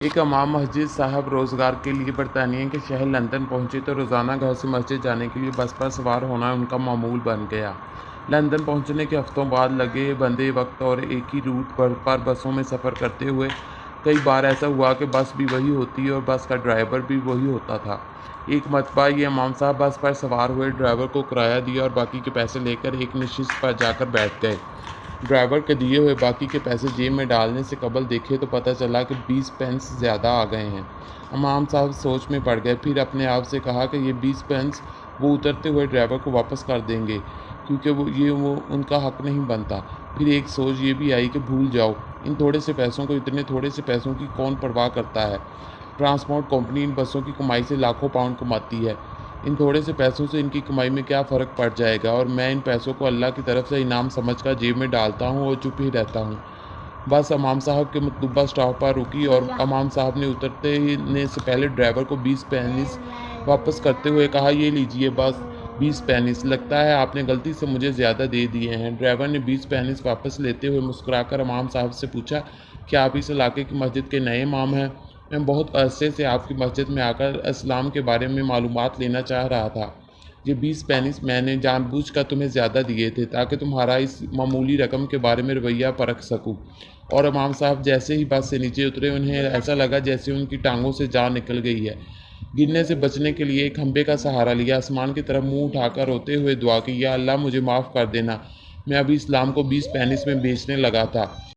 ایک امام مسجد صاحب روزگار کے لیے برطانیہ کے شہر لندن پہنچے تو روزانہ گھر سے مسجد جانے کے لیے بس پر سوار ہونا ان کا معمول بن گیا۔ لندن پہنچنے کے ہفتوں بعد لگے بندے وقت اور ایک ہی روٹ پر بسوں میں سفر کرتے ہوئے کئی بار ایسا ہوا کہ بس بھی وہی ہوتی اور بس کا ڈرائیور بھی وہی ہوتا تھا۔ ایک مرتبہ یہ امام صاحب بس پر سوار ہوئے، ڈرائیور کو کرایہ دیا اور باقی کے پیسے لے کر ایک نشست پر جا کر بیٹھ گئے۔ ڈرائیور کے دیے ہوئے باقی کے پیسے جیب میں ڈالنے سے قبل دیکھے تو پتہ چلا کہ 20 پینس زیادہ آ گئے ہیں۔ امام صاحب سوچ میں پڑ گئے، پھر اپنے آپ سے کہا کہ یہ 20 پینس وہ اترتے ہوئے ڈرائیور کو واپس کر دیں گے کیونکہ وہ ان کا حق نہیں بنتا۔ پھر ایک سوچ یہ بھی آئی کہ بھول جاؤ، ان تھوڑے سے پیسوں کو، اتنے تھوڑے سے پیسوں کی کون پرواہ کرتا ہے۔ ٹرانسپورٹ کمپنی ان بسوں کی کمائی سے لاکھوں پاؤنڈ کماتی ہے، ان تھوڑے سے پیسوں سے ان کی کمائی میں کیا فرق پڑ جائے گا، اور میں ان پیسوں کو اللہ کی طرف سے انعام سمجھ کر جیب میں ڈالتا ہوں اور چپ ہی رہتا ہوں۔ بس امام صاحب کے مطلوبہ اسٹاپ پر رکی اور امام صاحب نے اترنے سے پہلے ڈرائیور کو 20 پینس واپس کرتے ہوئے کہا، یہ لیجئے بس 20 پینس، لگتا ہے آپ نے غلطی سے مجھے زیادہ دے دیے ہیں۔ ڈرائیور نے 20 پینس واپس لیتے ہوئے مسکرا کر امام صاحب سے پوچھا، کیا آپ اس علاقے کی مسجد کے نئے امام ہیں؟ میں بہت عرصے سے آپ کی مسجد میں آ کر اسلام کے بارے میں معلومات لینا چاہ رہا تھا۔ یہ 20 پینس میں نے جان بوجھ کر تمہیں زیادہ دیے تھے تاکہ تمہارا اس معمولی رقم کے بارے میں رویہ پرکھ سکوں۔ اور امام صاحب جیسے ہی بس سے نیچے اترے، انہیں ایسا لگا جیسے ان کی ٹانگوں سے جان نکل گئی ہے۔ گرنے سے بچنے کے لیے ایک کھمبے کا سہارا لیا، آسمان کی طرف منہ اٹھا کر روتے ہوئے دعا کی، یا اللہ مجھے معاف کر دینا، میں ابھی اسلام کو 20 پینس میں بیچنے لگا تھا۔